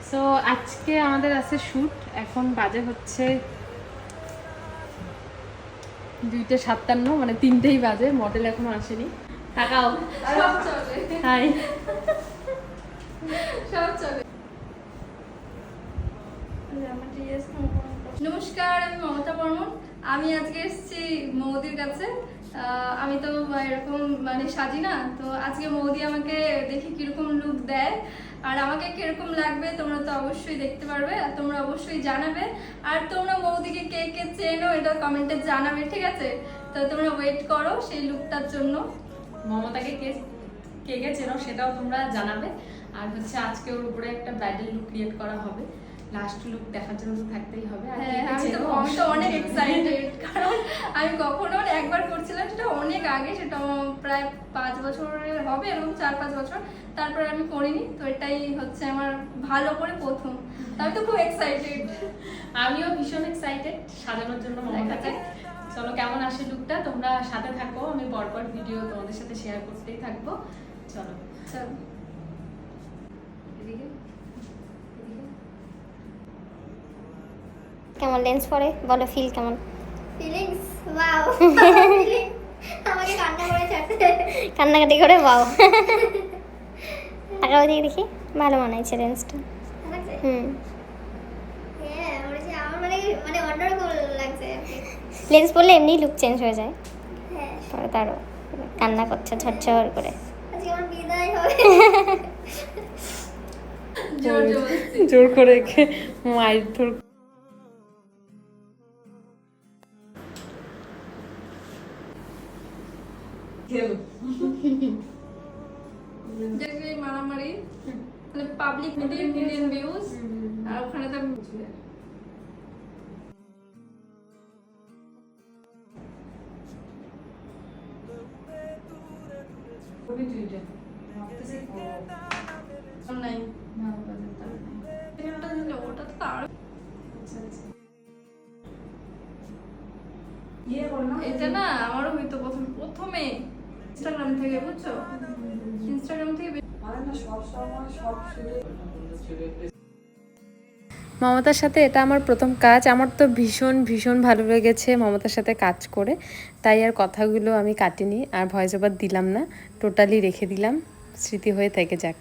So আজকে আমাদের আছে শ্যুট। এখন বাজে হচ্ছে 2:57, মানে 3টেই বাজে। মডেল এখনো আসেনি। তাকাও, সব চলে। হাই। সব চলে। নমস্কার, আমি মমতা বর্মন। আমি আজকে এসেছি মৌদির কাছে। আমি তো এরকম মানে সাজি না, তো আজকে মৌদি আমাকে দেখি কিরকম লুক দেয় আর আমাকে কিরকম লাগবে তোমরা তো অবশ্যই দেখতে পারবে আর তোমরা অবশ্যই জানাবে। আর তোমরা মৌদিকে কে কে চেনো এটা কমেন্টে জানাবে, ঠিক আছে? তো তোমরা ওয়েট করো সেই লুকটার জন্য। মমতাকে কে কে কে চেনো সেটাও তোমরা জানাবে। আর হচ্ছে আজকে ওর উপরে একটা ব্রাইডাল লুক ক্রিয়েট করা হবে। লাস্ট লুক দেখার জন্য তো থাকতেই হবে। আর হ্যাঁ, আমি তো অনেক এক্সাইটেড, কারণ আমি কখনো একবার করছিলাম, সেটা অনেক আগে, সেটা প্রায় 5 বছরের হবে, এরকম 4-5 বছর। তারপরে আমি করিনি, তো এটাই হচ্ছে আমার ভালো করে প্রথম। আমি তো খুব এক্সাইটেড। আমিও ভীষণ এক্সাইটেড সাজানোর জন্য মমতাকে। চলো কেমন আসে লুকটা, তোমরা সাথে থাকো। আমি পরপর ভিডিও তোমাদের সাথে শেয়ার করতেই থাকবো। চলো চলো। এদিকে কেমন লেন্স পরে বলো, ফিল কেমন? Feelings wow. আমাকে কান্না করে ছাড়ছে। কান্নাকাটি করে বাও। টাকা ওদিকে দেখি, ভালো মানাইছে লেন্সটা। হুম, হ্যাঁ, আমার মানে মানে অন্যরকম লাগছে। লেন্স পরলে এমনি লুক চেঞ্জ হয়ে যায়। হ্যাঁ, পরে তারও কান্না করছে ঝরঝর করে। আজকে আমার বিদায় হবে। জোর জবরদস্তি। জোর করে মায়ের ধর। যে মারামারি মানে পাবলিক মিলিয়ন ভিউজ, আর ওখানে তো নাই। ওটা তো আরো এটা না আমারও হয়তো প্রথমে ইনস্টাগ্রাম থেকে, বুঝছো, ইনস্টাগ্রাম থেকে মমতার সাথে এটা আমার প্রথম কাজ। আমার তো ভীষণ ভীষণ ভালো লেগেছে মমতার সাথে কাজ করে, তাই আর কথাগুলো আমি কাটিনি আর ভয়েস ওভার দিলাম না, টোটালি রেখে দিলাম, স্মৃতি হয়ে থেকে যাক।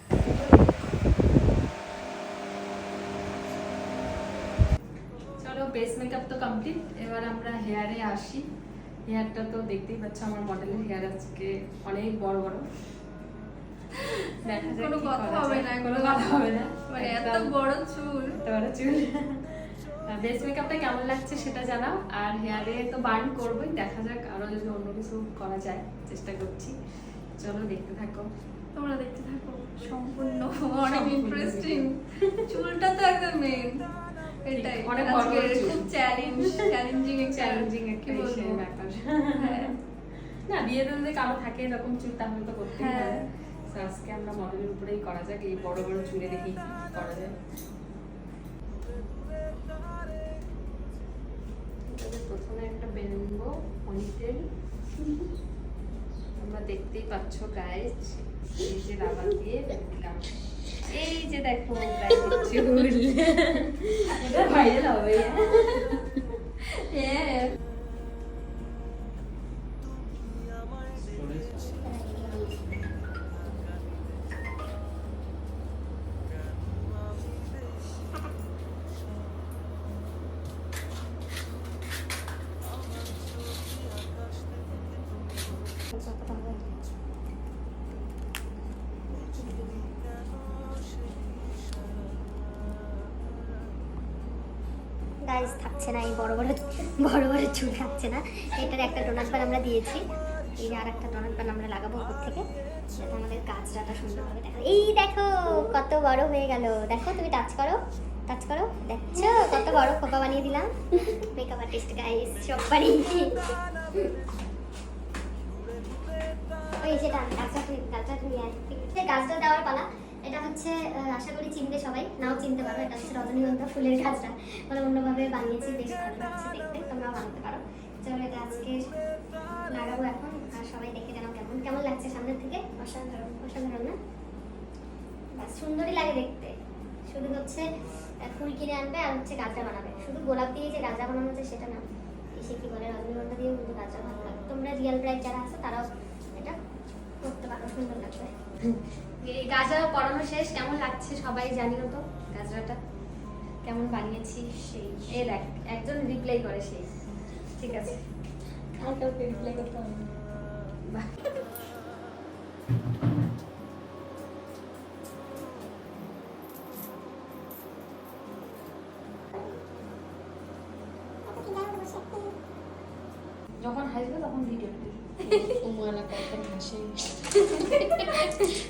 চলো, বেস মেকআপ তো কমপ্লিট, এবার আমরা হেয়ারে আসি। হেয়ারটা তো দেখতেই পাচ্ছ, আমার মডেলের হেয়ার আজকে অনেক বড় বড়। দেখা যাক কোনো কি কথা করা হবে যায়। না, কোনো কথা হবে না, মানে এত একদম বড় চুল। তোমার চুল। বেস মেকআপটা কেমন লাগছে সেটা জানাও। আর হেয়ারে তো বার্ন করবোই, দেখা যাক আরো যদি অন্য কিছু করা যায়, চেষ্টা করছি। চলো দেখতে থাকো। তোমরা দেখতে থাকো, সম্পূর্ণ অনেক ইন্টারেস্টিং। চুলটা তো একদম মেন, এটাই অনেক বড় আজকে বড় চুল। খুব চ্যালেঞ্জিং একটা কি বলবো? বিষয়ের ব্যাপার। হ্যাঁ, না, বিয়েতে যদি কারো থাকে এরকম চুল তাহলে তো করতেই হ্যাঁ। হবে। So, আজকে আমরা মডেলের উপরেই করা যাক, এই বড় বড় চুলে দেখি কি করা যায়। প্রথমে একটা বেলবো পনিটেল। তোমরা দেখতেই পাচ্ছ গাইস, এই যে রাবার দিয়ে বেললাম। এই যে দেখো গাইস চুল। এটা ভাইরাল হবে। হ্যাঁ। গাইস থাকছে না, এই বড় বড় চুল থাকছে না। এটার একটা ডোনাট বান আমরা দিয়েছি, এই আর একটা ডোনাট বান আমরা লাগাবো উপর থেকে, যাতে আমাদের কাজটা সুন্দরভাবে দেখা। এই দেখো কত বড় হয়ে গেল, দেখো তুমি টাচ করো, দেখছো কত বড় খোপা বানিয়ে দিলাম। মেকআপ আর্টিস্ট গাইস সব পারি। ওই সেটা গাছটা দেওয়ার পালা। এটা হচ্ছে আশা করি চিনবে সবাই, নাও চিনতে পারো। এটা হচ্ছে রজনীগন্ধা ফুলের গাছটা, মানে অন্যভাবে বানিয়েছি, বেশ ভালো লাগছে দেখতে, তোমরাও বানাতে পারো। চলো এটা আজকে লাগাবো এখন, আর সবাই দেখে জানাও কেমন লাগছে সামনের থেকে। অসাধারণ না? সুন্দরই লাগে দেখতে। শুধু হচ্ছে ফুল কিনে আনবে আর হচ্ছে গাজরা বানাবে। শুধু গোলাপ দিয়ে যে গাজরা বানানো হচ্ছে সেটা না, এসে কি বলে রজনীগন্ধা দিয়েও কিন্তু গাজরা ভালো লাগে। তোমরা রিয়েল ব্রাইড যারা আছে তারাও এটা করতে পারো, সুন্দর লাগবে। এই গাজরা পড়ানো শেষ, কেমন লাগছে সবাই জানিও তো। গাজরাটা কেমন বানিয়েছি সেই এই দেখ, একজন রিপ্লাই করে সেই। ঠিক আছে, আর কাউকে রিপ্লাই করতে হবে না। বাহ। যখন হাসবে তখন ভিডিও উমালা কখন হাসে।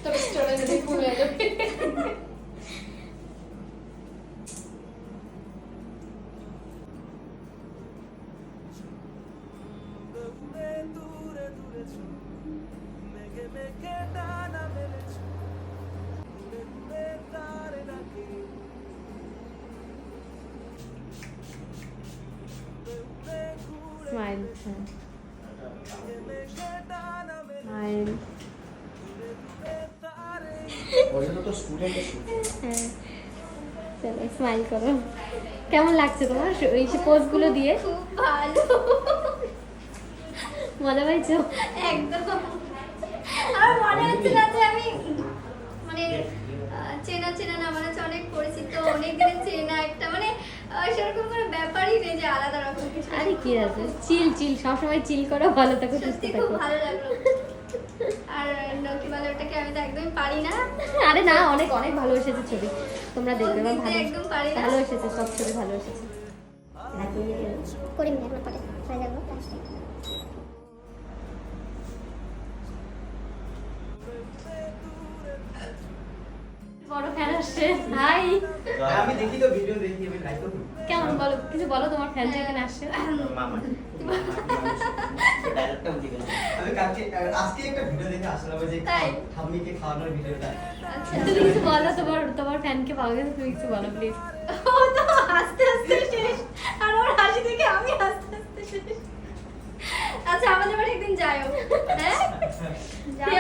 তবে স্টোরেজে দিয়ে ফুল হয়ে যাবে। Smile, smile. হ্যাঁ, চলো স্মাইল করো। কেমন লাগছে তোমার ওই পোজগুলো দিয়ে? খুব ভালো, মজা পাইছো? একদম। আমার মনে হচ্ছে না যে আমি মানে চেনা চেনা না, মানে হচ্ছে অনেক পরিচিত, অনেক দিনের চেনা একটা, মানে সেরকম কোনো ব্যাপারই নেই যে আলাদা রকম কিছু। আরে কি আছে, চিল চিল, সবসময় চিল করো, ভালো থাকো, সুস্থ সত্যি খুব থাকো। ভালো লাগলো। আর কি বলে ওটাকে, আমি তো একদমই পারি না। আরে না, অনেক অনেক ভালো এসেছে ছবি, তোমরা দেখবে বা দিতে ভালো একদম পারি না। ভালো এসেছে, সব ছবি ভালো এসেছে। করি না এখন পরে হয়ে যাবো লাস্টে। বড় ফ্যান আসছে, হাই। আমি দেখি তো ভিডিও দেখি, আমি লাইক করি। কেমন বলো, কিছু বলো, তোমার ফ্যান যে এখানে আসছে। মামা ডাইরেক্টটা দিবেন। আমি কালকে আজকে একটা ভিডিও দেখে আসলাম যে তাই? ঠাম্মিকে খাওয়ানোর ভিডিওটা। আচ্ছা, তুমি কিছু বলো, তোমার ফ্যানকে পাওয়া গেছে, তুমি কিছু বলো প্লিজ। ও তো আস্তে আস্তে শেষ, আর ওর হাসি দেখে আমি আস্তে আস্তে শেষ। আচ্ছা, আমাদের বাড়ি একদিন যাইও। হ্যাঁ, যাবে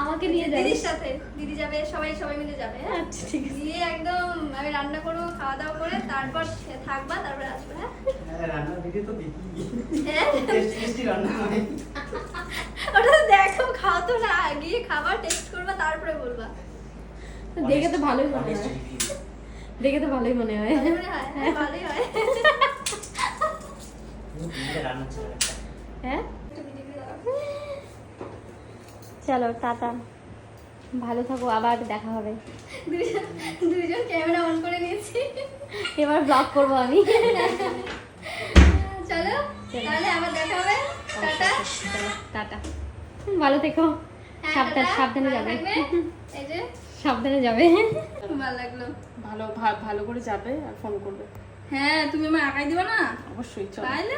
আমাকে নিয়ে যাবে। দিদির সাথে, দিদি যাবে, সবাই সবাই মিলে যাবে। হ্যাঁ, আচ্ছা ঠিক আছে। গিয়ে একদম আমি রান্না করবো, খাওয়া দাওয়া করে তারপর থাকবা, তারপর আসবে। হ্যাঁ, রান্নার ভিডিও তো দেখি। হ্যাঁ? টেস্টি রান্না হয়। ওটা তো দেখো, খাও তো না, গিয়ে খাবার টেস্ট করবা তারপরে বলবা। দেখে তো ভালোই মনে হয়, দেখে তো ভালোই মনে হয়। ভালো মনে হয়? হ্যাঁ, ভালোই হয়। রান্না ছিল একটা। হ্যাঁ, চলো টাটা, ভালো থাকো, আবার দেখা হবে। দুইজন ক্যামেরা অন করে নিয়েছি। এবার ব্লগ করবো আমি। চলো, তাহলে আবার দেখা হবে। টাটা। চলো, টাটা, ভালো থেকো, হ্যাঁ, সাবধানে টাটা। সাবধানে ভালো যাবে, থাকবে। এই যে সাবধানে যাবে। ভালো লাগলো। ভালো করে যাবে আর ফোন করবে। হ্যাঁ, তুমি আমার আঁকাই দিবা না? অবশ্যই, চলো। তাইলে